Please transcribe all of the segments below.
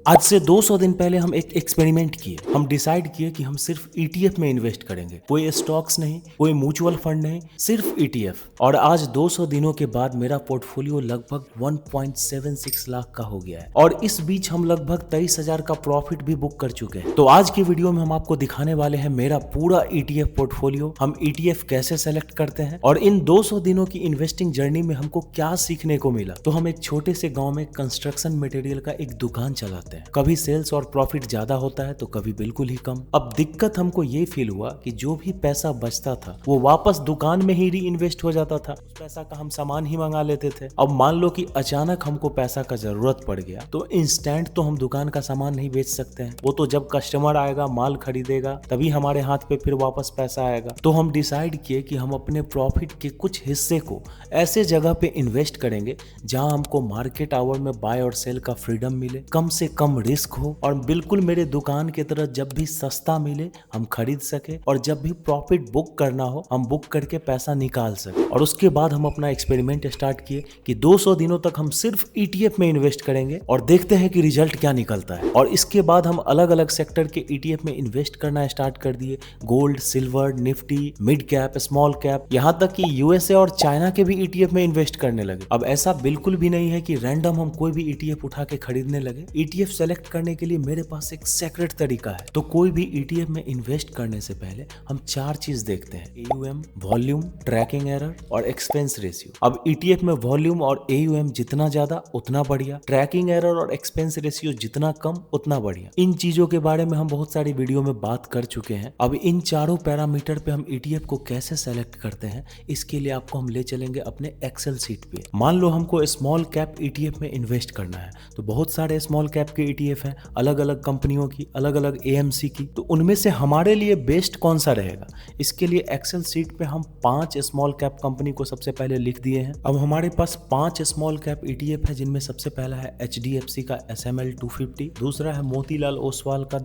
आज से 200 दिन पहले हम एक एक्सपेरिमेंट किए। हम डिसाइड किए कि हम सिर्फ ईटीएफ में इन्वेस्ट करेंगे, कोई स्टॉक्स नहीं, कोई म्यूचुअल फंड नहीं, सिर्फ ईटीएफ। और आज 200 दिनों के बाद मेरा पोर्टफोलियो लगभग 1.76 लाख का हो गया है और इस बीच हम लगभग 23,000 का प्रॉफिट भी बुक कर चुके हैं। तो आज की वीडियो में हम आपको दिखाने वाले हैं मेरा पूरा ईटीएफ पोर्टफोलियो, हम ईटीएफ कैसे सेलेक्ट करते हैं और इन 200 दिनों की इन्वेस्टिंग जर्नी में हमको क्या सीखने को मिला। तो हम एक छोटे से गाँव में कंस्ट्रक्शन मटेरियल का एक दुकान चलाते हैं। कभी सेल्स और प्रॉफिट ज्यादा होता है तो कभी बिल्कुल ही कम। अब दिक्कत हमको ये फील हुआ कि जो भी पैसा बचता था वो वापस दुकान में ही री इन्वेस्ट हो जाता था। उस पैसा का हम सामान ही मंगा लेते थे। अब मान लो कि अचानक हमको पैसा का जरूरत पड़ गया तो इंस्टेंट तो हम दुकान का सामान नहीं बेच सकते हैं। वो तो जब कस्टमर आएगा, माल खरीदेगा, तभी हमारे हाथ पे फिर वापस पैसा आएगा। तो हम डिसाइड किए कि हम अपने प्रॉफिट के कुछ हिस्से को ऐसे जगह पे इन्वेस्ट करेंगे जहां हमको मार्केट आवर में बाय और सेल का फ्रीडम मिले, कम से कम रिस्क हो और बिल्कुल मेरे दुकान की तरह जब भी सस्ता मिले हम खरीद सके और जब भी प्रॉफिट बुक करना हो हम बुक करके पैसा निकाल सके। और उसके बाद हम अपना एक्सपेरिमेंट स्टार्ट किए कि 200 दिनों तक हम सिर्फ ईटीएफ में इन्वेस्ट करेंगे और देखते हैं कि रिजल्ट क्या निकलता है। और इसके बाद हम अलग अलग सेक्टर के ईटीएफ में इन्वेस्ट करना स्टार्ट कर दिए। Gold, silver, Nifty, mid cap, small cap, यहाँ तक कि यूएसए और चाइना के भी ईटीएफ में इन्वेस्ट करने लगे। अब ऐसा बिल्कुल भी नहीं है कि रैंडम हम कोई भी ईटीएफ उठा के खरीदने लगे। ईटीएफ सेलेक्ट करने के लिए मेरे पास एक सीक्रेट तरीका है। तो कोई भी ईटीएफ में इन्वेस्ट करने से पहले हम 4 चीज देखते हैं: एयूएम, वॉल्यूम, ट्रैकिंग एरर और एक्सपेंस रेशियो। अब ईटीएफ में वॉल्यूम और एयूएम जितना ज्यादा उतना बढ़िया, ट्रैकिंग एरर और एक्सपेंस रेशियो जितना कम उतना बढ़िया। इन चीजों के बारे में हम बहुत सारी वीडियो में बात कर चुके हैं। अब इन चारों पैरामीटर पे हम ईटीएफ को कैसे सेलेक्ट करते हैं इसके लिए आपको हम ले चलेंगे अपने एक्सेल सीट पे। मान लो हमको स्मॉल कैप ईटीएफ में इन्वेस्ट करना है तो बहुत सारे स्मॉल कैप के ईटीएफ हैं, अलग अलग कंपनियों की, अलग अलग एएमसी की। तो उनमें से हमारे लिए बेस्ट कौन सा रहेगा, इसके लिए एक्सेल सीट पे हम 5 स्मॉल कैप कंपनी को सबसे पहले लिख दिए हैं। अब हमारे पास 5 स्मॉल कैप ईटीएफ है जिनमें सबसे पहला है एचडीएफसी का एसएमएल 250, दूसरा है मोतीलाल ओसवाल का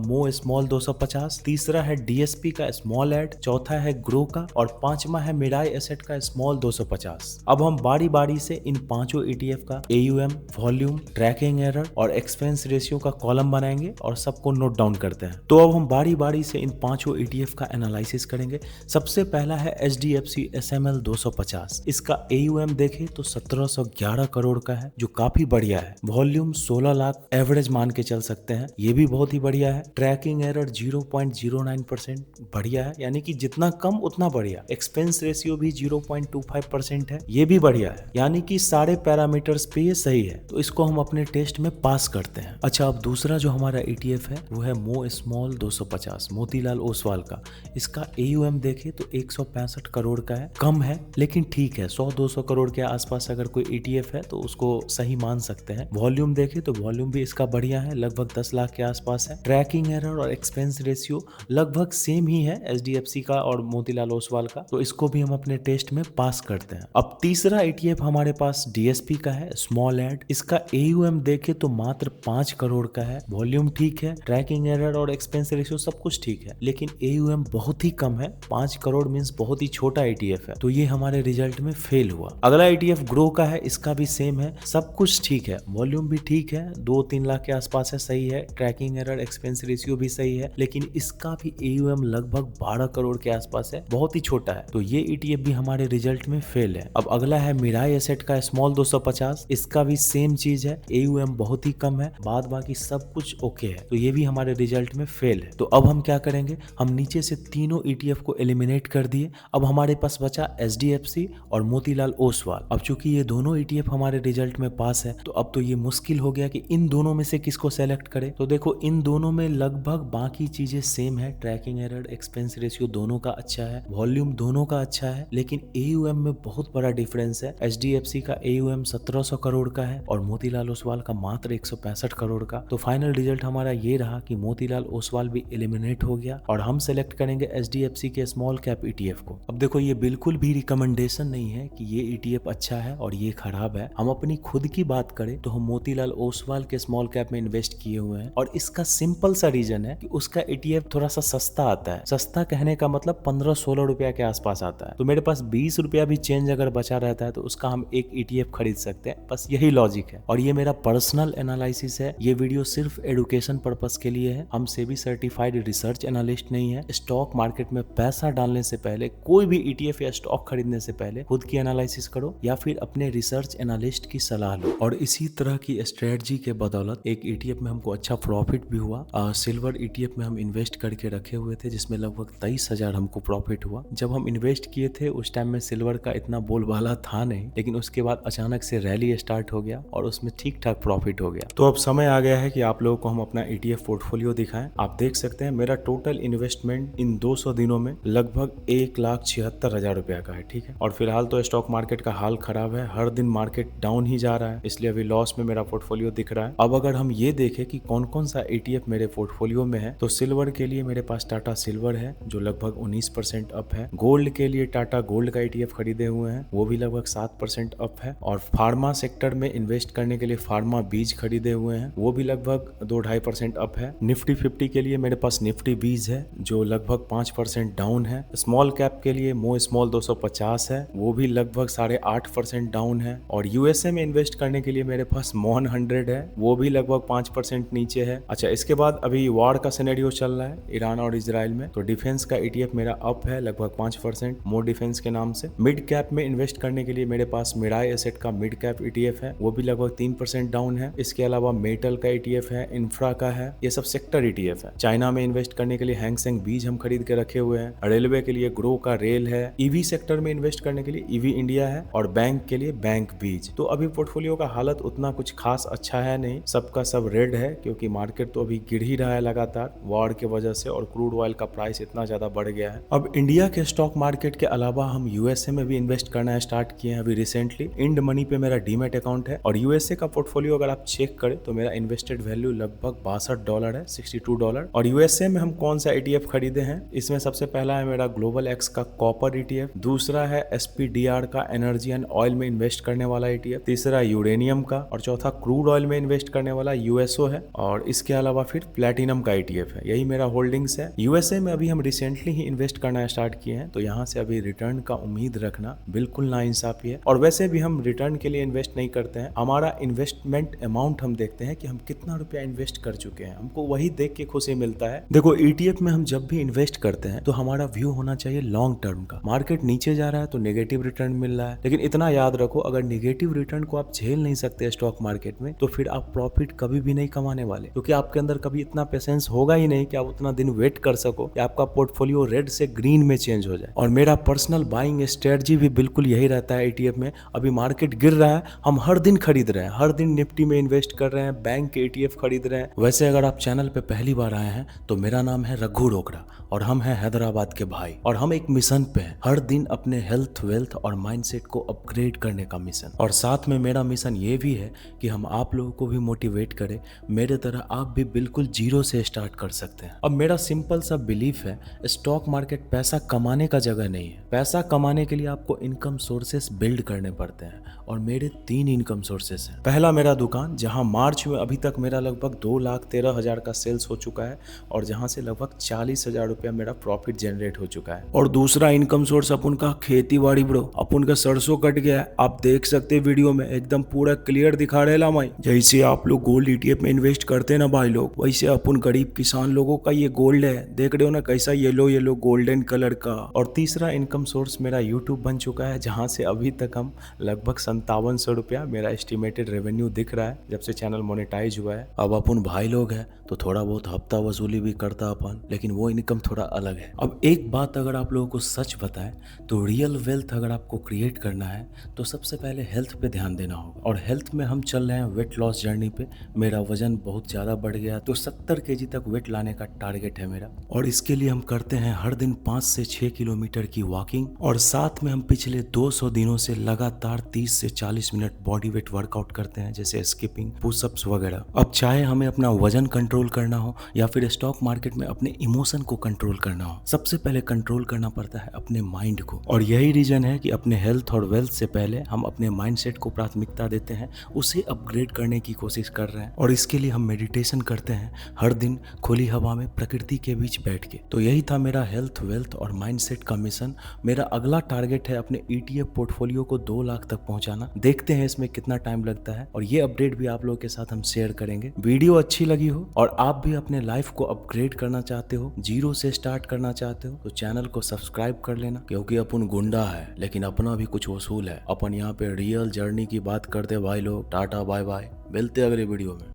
मो स्मॉल 250, तीसरा है डीएसपी का स्मॉल एड, चौथा है ग्रो का और पांचवा है मिराई एसेट का स्मॉल 250। अब हम बारी बारी से इन पांचों ईटीएफ का एयूएम, वॉल्यूम, ट्रैकिंग एरर और एक्सपेंस रेशियो का कॉलम बनाएंगे और सबको नोट डाउन करते हैं। तो अब हम बारी बारी से इन पांचों ईटीएफ का एनालिसिस करेंगे। सबसे पहला है एचडीएफसी एसएमएल 250। इसका एयूएम देखें तो 1711 करोड़ का है जो काफी बढ़िया है। वॉल्यूम 16 लाख एवरेज मान के चल सकते हैं, ये भी बहुत ही बढ़िया है। ट्रैकिंग एरर 0.09% बढ़िया है, यानी कि जितना कम उतना बढ़िया। एक्सपेंस रेशियो भी 0.25% है, ये भी बढ़िया है, यानी कि सारे पैरामीटर्स पे ये सही है। तो इसको हम अपने टेस्ट में पास करते हैं। अच्छा, अब दूसरा जो हमारा ईटीएफ है वो है मो स्मॉल 250, मोतीलाल ओसवाल का। इसका एयूएम देखे तो 165 करोड़ का है, कम है लेकिन ठीक है। 100-200 करोड़ के आसपास अगर कोई ईटीएफ है तो उसको सही मान सकते हैं। वॉल्यूम देखे तो वॉल्यूम भी इसका बढ़िया है, लगभग 10 लाख के आसपास है। ट्रैकिंग एरर और एक्सपेंस रेशियो लगभग सेम ही है एचडीएफसी का और मोतीलाल ओसवाल का, तो इसको भी हम अपने टेस्ट में पास करते हैं। अब तीसरा ईटीएफ हमारे पास डीएसपी का है, स्मॉल एड। इसका एयूएम देखे तो मात्र 5 करोड़ का है, वॉल्यूम ठीक है, ट्रैकिंग एरर और एक्सपेंस रेशियो सब कुछ ठीक है, लेकिन एयूएम बहुत ही कम है। 5 करोड़ मींस बहुत ही छोटा ईटीएफ है, तो ये हमारे रिजल्ट में फेल हुआ। अगला ईटीएफ ग्रो का है, इसका भी सेम है, सब कुछ ठीक है, वॉल्यूम भी ठीक है, 2-3 लाख के आसपास है, सही है। ट्रैकिंग एरर, एक्सपेंस रेशियो भी सही है, लेकिन इसका भी एयूएम लगभग 12 करोड़ के आसपास है, बहुत ही छोटा है, तो ये ईटीएफ भी हमारे रिजल्ट में फेल है। अब अगला है मिराई एसेट का स्मॉल 250। इसका भी सेम चीज है, एयूएम बहुत ही कम है, बाद बाकी सब कुछ ओके है, तो ये भी हमारे रिजल्ट में फेल है। तो अब हम क्या करेंगे, हम नीचे से तीनों ईटीएफ को एलिमिनेट कर दिए। अब हमारे पास बचा एचडीएफसी और मोतीलाल ओसवाल। अब चूंकि ये दोनों ईटीएफ हमारे रिजल्ट में पास है तो अब तो ये मुश्किल हो गया कि इन दोनों में से किसको सेलेक्ट करें। तो देखो, इन दोनों में लगभग बाकी चीजें सेम है, ट्रैकिंग एरर, एक्सपेंस रेशियो दोनों का अच्छा है, वॉल्यूम दोनों का अच्छा है, लेकिन एयूएम में बहुत बड़ा डिफरेंस है। एचडीएफसी का एयूएम 1700 करोड़ का है और मोतीलाल ओसवाल का मात्र 165 करोड़ का। तो फाइनल रिजल्ट हमारा ये रहा कि मोतीलाल ओसवाल भी एलिमिनेट हो गया और हम सेलेक्ट करेंगे एचडीएफसी के स्मॉल कैप ईटीएफ को। अब देखो, ये बिल्कुल भी रिकमेंडेशन नहीं है कि ये ईटीएफ अच्छा है और ये खराब है। हम अपनी खुद की बात करें तो हम मोतीलाल ओसवाल के स्मॉल कैप में इन्वेस्ट किए हुए हैं और इसका सिंपल सा रीजन है कि उसका ईटीएफ थोड़ा सा सस्ता आता है। सस्ता कहने का मतलब 15-16 रुपया के आसपास आता है, तो मेरे पास 20 रुपया भी चेंज अगर बचा रहता है तो उसका हम एक ईटीएफ खरीद सकते हैं। बस यही लॉजिक है और ये मेरा पर्सनल एनालिसिस एनालिसिस है, ये वीडियो सिर्फ एडुकेशन पर्पस के लिए है। हम सेबी सर्टिफाइड रिसर्च एनालिस्ट नहीं है। स्टॉक मार्केट में पैसा डालने से पहले, कोई भी ईटीएफ या स्टॉक खरीदने से पहले खुद की एनालिसिस करो या फिर अपने रिसर्च एनालिस्ट की सलाह लो। और इसी तरह की स्ट्रेटजी के बदौलत एक ईटीएफ में हमको अच्छा प्रॉफिट भी हुआ। सिल्वर ईटीएफ में हम इन्वेस्ट करके रखे हुए थे जिसमें लगभग 23,000 हमको प्रॉफिट हुआ। जब हम इन्वेस्ट किए थे उस टाइम में सिल्वर का इतना बोलबाला था नहीं, लेकिन उसके बाद अचानक से रैली स्टार्ट हो गया और उसमें ठीक ठाक प्रॉफिट हो गया। तो अब समय आ गया है कि आप लोगों को हम अपना ईटीएफ पोर्टफोलियो दिखाएं। आप देख सकते हैं मेरा टोटल इन्वेस्टमेंट इन 200 दिनों में लगभग 1,76,000 रुपया का है। ठीक है, और फिलहाल तो स्टॉक मार्केट का हाल खराब है, हर दिन मार्केट डाउन ही जा रहा है, इसलिए अभी लॉस में मेरा पोर्टफोलियो दिख रहा है। अब अगर हम ये देखें कि कौन कौन सा ईटीएफ मेरे पोर्टफोलियो में है, तो सिल्वर के लिए मेरे पास टाटा सिल्वर है जो लगभग 19% अप है। गोल्ड के लिए टाटा गोल्ड का ईटीएफ खरीदे हुए हैं, वो भी लगभग 7% अप है। और फार्मा सेक्टर में इन्वेस्ट करने के लिए फार्मा बीज खरीदे हुए हैं, वो भी लगभग 2-2.5% अप है। निफ्टी 50 के लिए मेरे पास निफ्टी बीज है जो लगभग 5% डाउन है। स्मॉल कैप के लिए मो स्मॉल 250 है, वो भी लगभग 8.5% डाउन है। और यूएसए में इन्वेस्ट करने के लिए मेरे पास मॉन 100 है, वो भी लगभग 5% नीचे है। अच्छा, इसके बाद अभी वॉर का सिनेरियो चल रहा है ईरान और इजराइल में, तो डिफेंस का ईटीएफ मेरा अप है लगभग 5% मोर डिफेंस के नाम से। मिड कैप में इन्वेस्ट करने के लिए मेरे पास मिराई एसेट का मिड कैप ईटीएफ है, वो भी लगभग 3% डाउन है। इसके अलावा मेटल का ईटीएफ है, इंफ्रा का है, ये सब सेक्टर ईटीएफ है। चाइना में इन्वेस्ट करने के लिए हैंगसेंग बीज हम खरीद के रखे हुए हैं। रेलवे के लिए ग्रो का रेल है। ईवी सेक्टर में इन्वेस्ट करने के लिए ईवी इंडिया है और बैंक के लिए बैंक बीज। तो अभी पोर्टफोलियो का हालत उतना कुछ खास अच्छा है नहीं, सबका सब रेड है क्योंकि मार्केट तो अभी गिर ही रहा है लगातार वॉर की वजह से, और क्रूड ऑयल का प्राइस इतना ज्यादा बढ़ गया है। अब इंडिया के स्टॉक मार्केट के अलावा हम यूएसए में भी इन्वेस्ट करना स्टार्ट किए हैं अभी रिसेंटली। इंड मनी पे मेरा डीमेट अकाउंट है और यूएसए का पोर्टफोलियो अगर आप चेक करें तो मेरा इन्वेस्टेड वैल्यू लगभग $62 है, $62। और यूएसए में हम कौन सा ईटीएफ खरीदे हैं, इसमें सबसे पहला है मेरा ग्लोबल एक्स का कॉपर ईटीएफ, दूसरा है एसपीडीआर का एनर्जी एंड ऑयल में इन्वेस्ट करने वाला ईटीएफ, तीसरा यूरेनियम का, और चौथा क्रूड ऑयल में इन्वेस्ट करने वाला यूएसओ है, और इसके अलावा फिर प्लेटिनम का ईटीएफ है। यही मेरा होल्डिंग्स है। यूएसए में अभी हम रिसेंटली ही इन्वेस्ट करना स्टार्ट किए हैं, तो यहाँ से अभी रिटर्न का उम्मीद रखना बिल्कुल नाइंसाफी है। और वैसे भी हम रिटर्न के लिए इन्वेस्ट नहीं करते हैं, हमारा इन्वेस्टमेंट अमाउंट हम देखते हैं कि हम कितना रुपया इन्वेस्ट कर चुके हैं, हमको वही देख के खुशी मिलता है। देखो, ईटीएफ में हम जब भी इन्वेस्ट करते हैं तो हमारा व्यू होना चाहिए लॉन्ग टर्म का। मार्केट नीचे जा रहा है तो नेगेटिव रिटर्न मिल रहा है, लेकिन इतना याद रखो, अगर नेगेटिव रिटर्न को आप झेल नहीं सकते स्टॉक मार्केट में तो फिर आप प्रॉफिट कभी भी नहीं कमाने वाले, क्योंकि आपके अंदर कभी इतना पेशेंस होगा ही नहीं कि आप उतना दिन वेट कर सको कि आपका पोर्टफोलियो रेड से ग्रीन में चेंज हो जाए। और मेरा पर्सनल बाइंग स्ट्रेटजी भी बिल्कुल यही रहता है ईटीएफ में। अभी मार्केट गिर रहा है, हम हर दिन खरीद रहे हैं, हर दिन निफ्टी में इन्वेस्ट कर रहे हैं, बैंक के ईटीएफ खरीद रहे हैं। वैसे अगर आप चैनल पे पहली बार आए हैं तो मेरा नाम है रघु रोकड़ा और हम हैं हैदराबाद के भाई, और हम एक मिशन पे हैं, हर दिन अपने हेल्थ, वेल्थ और माइंडसेट को अपग्रेड करने का मिशन। और साथ में मेरा मिशन ये भी है कि हम आप लोगों को भी मोटिवेट करें, मेरे तरह आप भी बिल्कुल जीरो से स्टार्ट कर सकते हैं। अब मेरा सिंपल सा बिलीफ है, स्टॉक मार्केट पैसा कमाने का जगह नहीं है। पैसा कमाने के लिए आपको इनकम सोर्सेस बिल्ड करने पड़ते हैं, और मेरे 3 इनकम सोर्सेस हैं। पहला मेरा दुकान, जहां मार्च में अभी तक मेरा लगभग 2,13,000 का सेल्स हो चुका है और जहां से लगभग 40,000 रुपया मेरा प्रॉफिट जनरेट हो चुका है। और दूसरा इनकम सोर्स अपन का खेती बाड़ी ब्रो, अपन का सरसों कट गया है, आप देख सकते हैं वीडियो में एकदम पूरा क्लियर दिखा रहे लामाई। जैसे आप लोग गोल्ड ईटीएफ में इन्वेस्ट करते हैं ना भाई लोग, वैसे अपन गरीब किसान लोगों का ये गोल्ड है, देख रहे हो ना कैसा येलो येलो गोल्डन कलर का। और तीसरा इनकम सोर्स मेरा यूट्यूब बन चुका है, जहां से अभी तक हम लगभग 5700 रुपया मेरा एस्टिमेटेड रेवेन्यू दिख रहा है जब से चैनल मोनेटाइज हुआ है। अब अपन भाई लोग हैं तो थोड़ा बहुत हफ्ता वसूली भी करता अपन, लेकिन वो इनकम थोड़ा अलग है। अब एक बात अगर आप लोगों को सच बताएं तो रियल वेल्थ अगर आपको क्रिएट करना है तो सबसे पहले हेल्थ पे ध्यान देना होगा। और हेल्थ में हम चल रहे हैं वेट लॉस जर्नी पे। मेरा वजन बहुत ज़्यादा बढ़ गया, तो 70 kg तक वेट लाने का टारगेट है मेरा, और इसके लिए हम करते हैं हर दिन 5 से 6 किलोमीटर की वॉकिंग, और साथ में हम पिछले 200 दिनों से लगातार 30 से 40 मिनट बॉडी वेट वर्कआउट करते हैं, जैसे स्किपिंग, पुशअप्स वगैरह। अब चाहे हमें अपना वजन कंट्रोल करना हो या फिर स्टॉक मार्केट में अपने इमोशन को कंट्रोल करना हो, सबसे पहले कंट्रोल करना पड़ता है अपने माइंड को। और यही रीजन है कि अपने हेल्थ और वेल्थ से पहले हम अपने माइंडसेट को प्राथमिकता देते हैं, उसे अपग्रेड करने की कोशिश कर रहे हैं। और इसके लिए हम मेडिटेशन करते हैं हर दिन खुली हवा में प्रकृति के बीच बैठ के। तो यही था मेरा हेल्थ, वेल्थ और माइंडसेट का मिशन। मेरा अगला टारगेट है अपने ईटीएफ पोर्टफोलियो को 2 लाख तक पहुंचाना। देखते हैं इसमें कितना टाइम लगता है, और ये अपडेट भी आप लोगों के साथ साथ हम शेयर करेंगे। वीडियो अच्छी लगी हो और आप भी अपने लाइफ को अपग्रेड करना चाहते हो, जीरो से स्टार्ट करना चाहते हो, तो चैनल को सब्सक्राइब कर लेना, क्योंकि अपन गुंडा है लेकिन अपना भी कुछ वसूल है। अपन यहाँ पे रियल जर्नी की बात करते भाई लोग। टाटा बाय बाय, मिलते अगले वीडियो में।